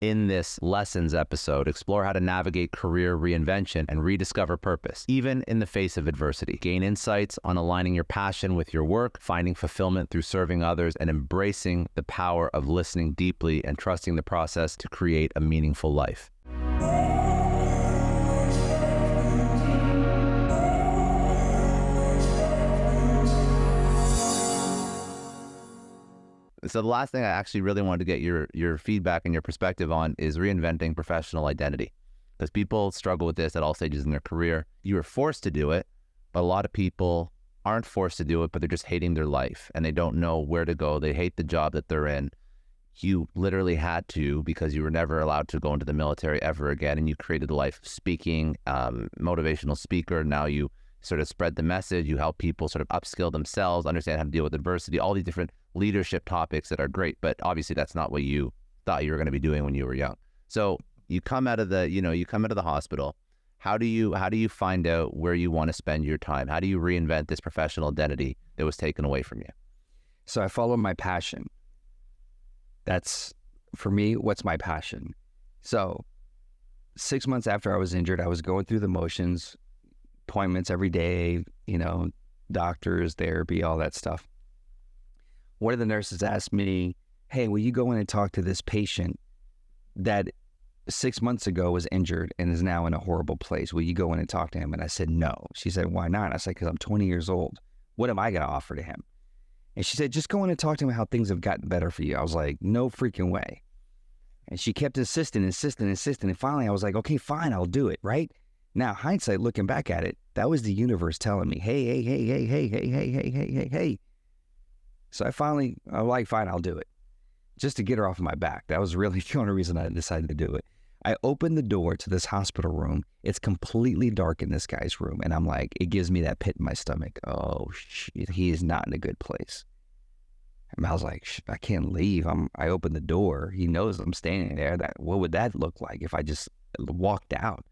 In this lessons episode, explore how to navigate career reinvention and rediscover purpose, even in the face of adversity. Gain insights on aligning your passion with your work, finding fulfillment through serving others, and embracing the power of listening deeply and trusting the process to create a meaningful life. So the last thing I actually really wanted to get your feedback and your perspective on is reinventing professional identity. Because people struggle with this at all stages in their career. You are forced to do it, but a lot of people aren't forced to do it, but they're just hating their life and they don't know where to go. They hate the job that they're in. You literally had to, because you were never allowed to go into the military ever again, and you created a life of speaking, motivational speaker. Now you sort of spread the message. You help people sort of upskill themselves, understand how to deal with adversity, all these different leadership topics that are great, but obviously that's not what you thought you were going to be doing when you were young. So you come out of the hospital. How do you find out where you want to spend your time? How do you reinvent this professional identity that was taken away from you? So I follow my passion. That's, for me, what's my passion. So 6 months after I was injured, I was going through the motions, appointments every day, doctors, therapy, all that stuff. One of the nurses asked me, hey, will you go in and talk to this patient that 6 months ago was injured and is now in a horrible place? Will you go in and talk to him? And I said, no. She said, why not? I said, because I'm 20 years old. What am I going to offer to him? And she said, just go in and talk to him how things have gotten better for you. I was like, no freaking way. And she kept insisting. And finally I was like, okay, fine, I'll do it, right? Now, hindsight, looking back at it, that was the universe telling me, hey. So I'm like, fine, I'll do it. Just to get her off of my back. That was really the only reason I decided to do it. I opened the door to this hospital room. It's completely dark in this guy's room. And I'm like, it gives me that pit in my stomach. Oh, shit, he is not in a good place. And I was like, I can't leave. I opened the door. He knows I'm standing there. What would that look like if I just walked out?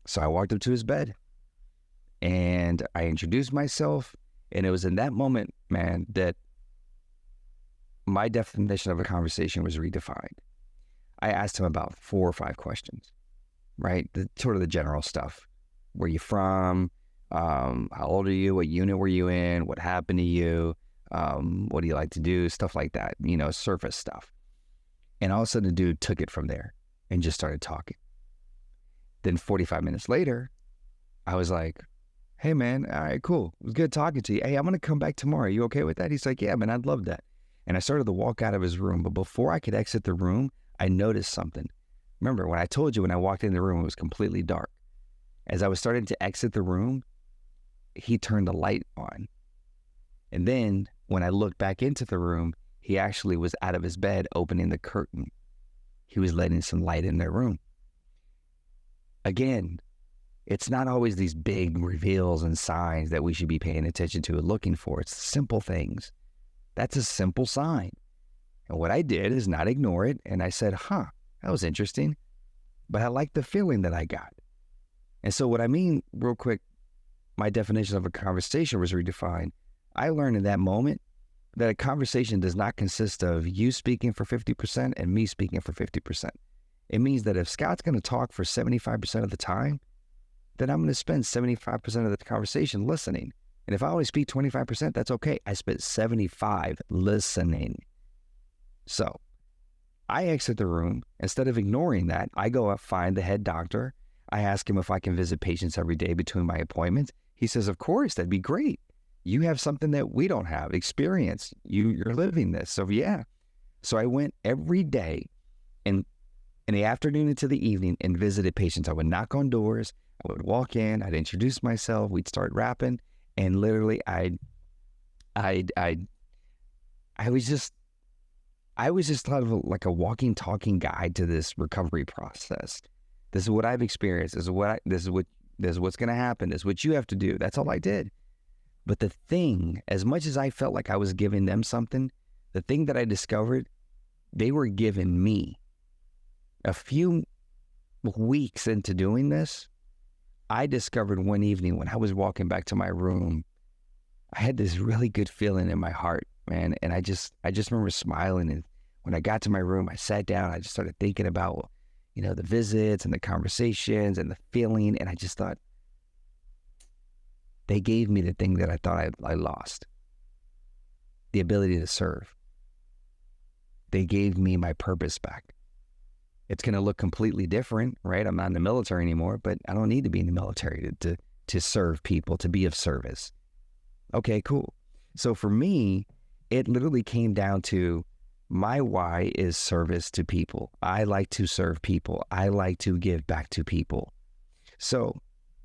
So I walked up to his bed and I introduced myself. And it was in that moment, man, that my definition of a conversation was redefined. I asked him about 4 or 5 questions, right? Sort of the general stuff. Where you from? How old are you? What unit were you in? What happened to you? What do you like to do? Stuff like that, surface stuff. And all of a sudden the dude took it from there and just started talking. Then 45 minutes later, I was like, hey man, all right, cool. It was good talking to you. Hey, I'm going to come back tomorrow. Are you okay with that? He's like, yeah, man, I'd love that. And I started to walk out of his room. But before I could exit the room, I noticed something. Remember, when I told you when I walked in the room, it was completely dark. As I was starting to exit the room, he turned the light on. And then when I looked back into the room, he actually was out of his bed opening the curtain. He was letting some light in their room. Again, it's not always these big reveals and signs that we should be paying attention to and looking for. It's simple things. That's a simple sign. And what I did is not ignore it. And I said, that was interesting. But I like the feeling that I got. And so what I mean, real quick, my definition of a conversation was redefined. I learned in that moment that a conversation does not consist of you speaking for 50% and me speaking for 50%. It means that if Scott's going to talk for 75% of the time, then I'm going to spend 75% of the conversation listening. And if I only speak 25%, that's okay. I spent 75 listening. So I exit the room. Instead of ignoring that, I go up, find the head doctor. I ask him if I can visit patients every day between my appointments. He says, of course, that'd be great. You have something that we don't have, experience. You're living this. So yeah. So I went every day in the afternoon into the evening and visited patients. I would knock on doors. I would walk in. I'd introduce myself. We'd start rapping. And literally I was just thought of like a walking, talking guide to this recovery process. This is what I've experienced. This is what's going to happen. This is what you have to do. That's all I did. But the thing, as much as I felt like I was giving them something, the thing that I discovered, they were giving me. A few weeks into doing this, I discovered one evening when I was walking back to my room, I had this really good feeling in my heart, man. And I just remember smiling and when I got to my room, I sat down, I just started thinking about, the visits and the conversations and the feeling. And I just thought, they gave me the thing that I thought I lost, the ability to serve. They gave me my purpose back. It's going to look completely different, right? I'm not in the military anymore, but I don't need to be in the military to serve people, to be of service. Okay, cool. So for me, it literally came down to my why is service to people. I like to serve people. I like to give back to people. So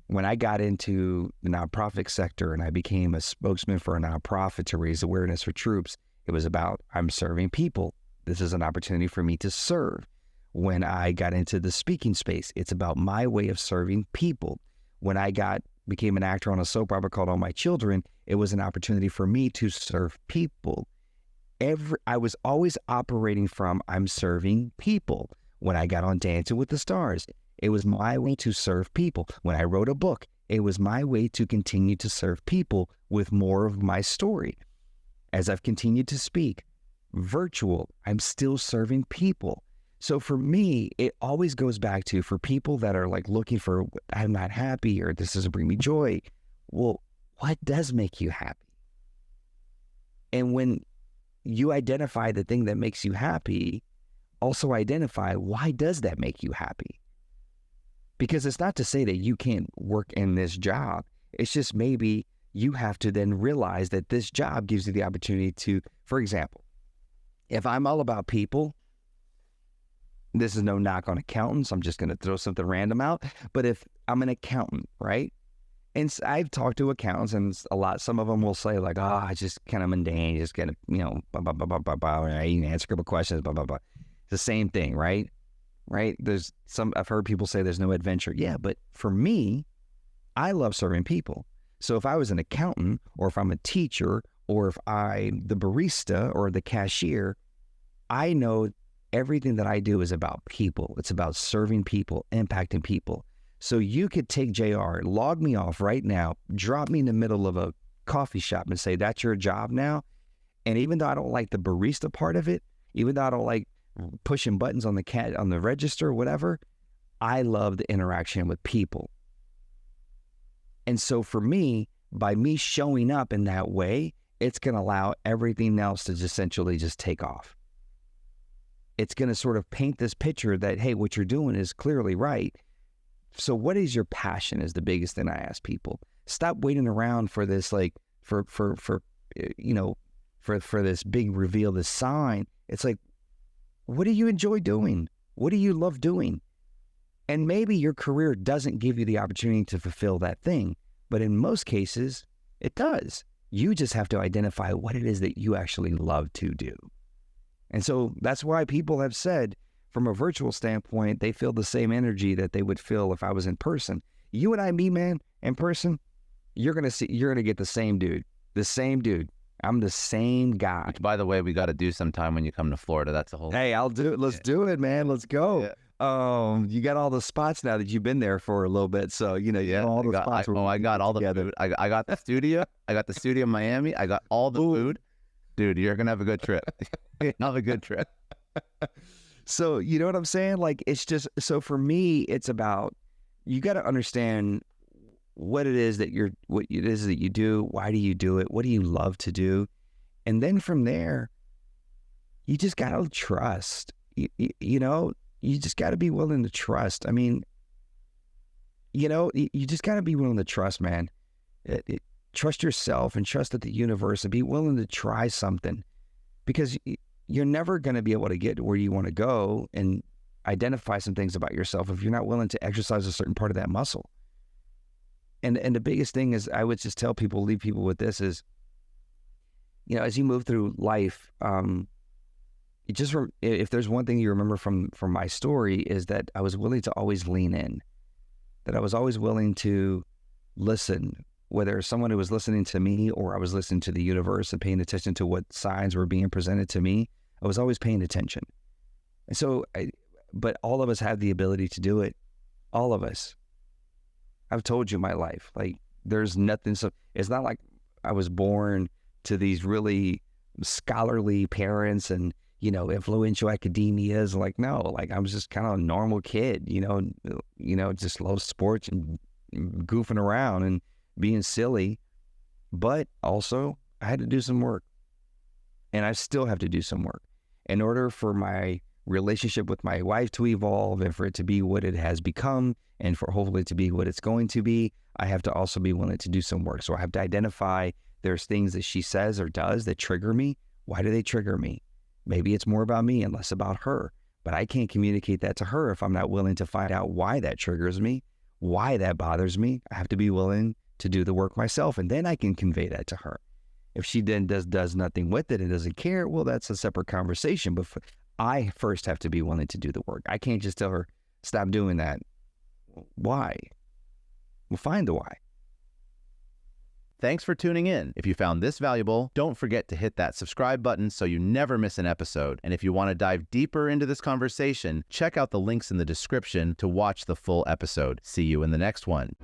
when I got into the nonprofit sector and I became a spokesman for a nonprofit to raise awareness for troops, it was about, I'm serving people. This is an opportunity for me to serve. When I got into the speaking space, it's about my way of serving people. When I became an actor on a soap opera called All My Children, it was an opportunity for me to serve people. I was always operating from, I'm serving people. When I got on Dancing with the Stars, it was my way to serve people. When I wrote a book, it was my way to continue to serve people with more of my story. As I've continued to speak, virtual, I'm still serving people. So for me, it always goes back to, for people that are like looking for, I'm not happy or this doesn't bring me joy. Well, what does make you happy? And when you identify the thing that makes you happy, also identify, why does that make you happy? Because it's not to say that you can't work in this job. It's just maybe you have to then realize that this job gives you the opportunity to, for example, if I'm all about people, this is no knock on accountants. I'm just going to throw something random out. But if I'm an accountant, right? And I've talked to accountants, and some of them will say like, oh, it's just kind of mundane. Just get, blah, blah, blah, blah, blah, blah. I answer a couple questions, blah, blah, blah. It's the same thing, right? Right? I've heard people say there's no adventure. Yeah, but for me, I love serving people. So if I was an accountant, or if I'm a teacher, or if I'm the barista or the cashier, I know everything that I do is about people. It's about serving people, impacting people. So you could take JR, log me off right now, drop me in the middle of a coffee shop and say, that's your job now. And even though I don't like the barista part of it, even though I don't like pushing buttons on the register or whatever, I love the interaction with people. And so for me, by me showing up in that way, it's going to allow everything else to essentially just take off. It's going to sort of paint this picture that, hey, what you're doing is clearly right. So what is your passion is the biggest thing I ask people. Stop waiting around for this, like, for this big reveal, this sign. It's like, what do you enjoy doing? What do you love doing? And maybe your career doesn't give you the opportunity to fulfill that thing, but in most cases, it does. You just have to identify what it is that you actually love to do. And so that's why people have said, from a virtual standpoint, they feel the same energy that they would feel if I was in person. You and I meet, man, in person, you're going to get the same dude. I'm the same guy. Which, by the way, we got to do sometime when you come to Florida. That's a whole... Hey, I'll do it. Let's do it, man. Let's go. Yeah. You got all the spots now that you've been there for a little bit. So, all the spots. I got all the food. I got the studio. I got the studio in Miami. I got all the food. Dude, you're going to have a good trip. Have a good trip. So, you know what I'm saying? Like, it's just, so for me, it's about, you got to understand what it is that you do. Why do you do it? What do you love to do? And then from there, you just got to trust, you just got to be willing to trust. I mean, you just got to be willing to trust, man. Trust yourself and trust that the universe, and be willing to try something, because you're never going to be able to get to where you want to go and identify some things about yourself if you're not willing to exercise a certain part of that muscle. And the biggest thing is, I would just tell people, leave people with this is, as you move through life, if there's one thing you remember from my story, is that I was willing to always lean in, that I was always willing to listen, whether someone who was listening to me or I was listening to the universe and paying attention to what signs were being presented to me. I was always paying attention. And so, but all of us have the ability to do it. All of us. I've told you my life, like, there's nothing. So it's not like I was born to these really scholarly parents and, influential academia is. Like, no, like I was just kind of a normal kid, just love sports and goofing around and being silly. But also I had to do some work, and I still have to do some work in order for my relationship with my wife to evolve and for it to be what it has become and for hopefully to be what it's going to be. I have to also be willing to do some work. So I have to identify there's things that she says or does that trigger me. Why do they trigger me? Maybe it's more about me and less about her, but I can't communicate that to her if I'm not willing to find out why that triggers me, why that bothers me. I have to be willing to do the work myself, and then I can convey that to her. If she then does nothing with it and doesn't care, well, that's a separate conversation. But I first have to be willing to do the work. I can't just tell her, stop doing that. Why? We'll find the why. Thanks for tuning in. If you found this valuable, don't forget to hit that subscribe button so you never miss an episode. And if you want to dive deeper into this conversation, check out the links in the description to watch the full episode. See you in the next one.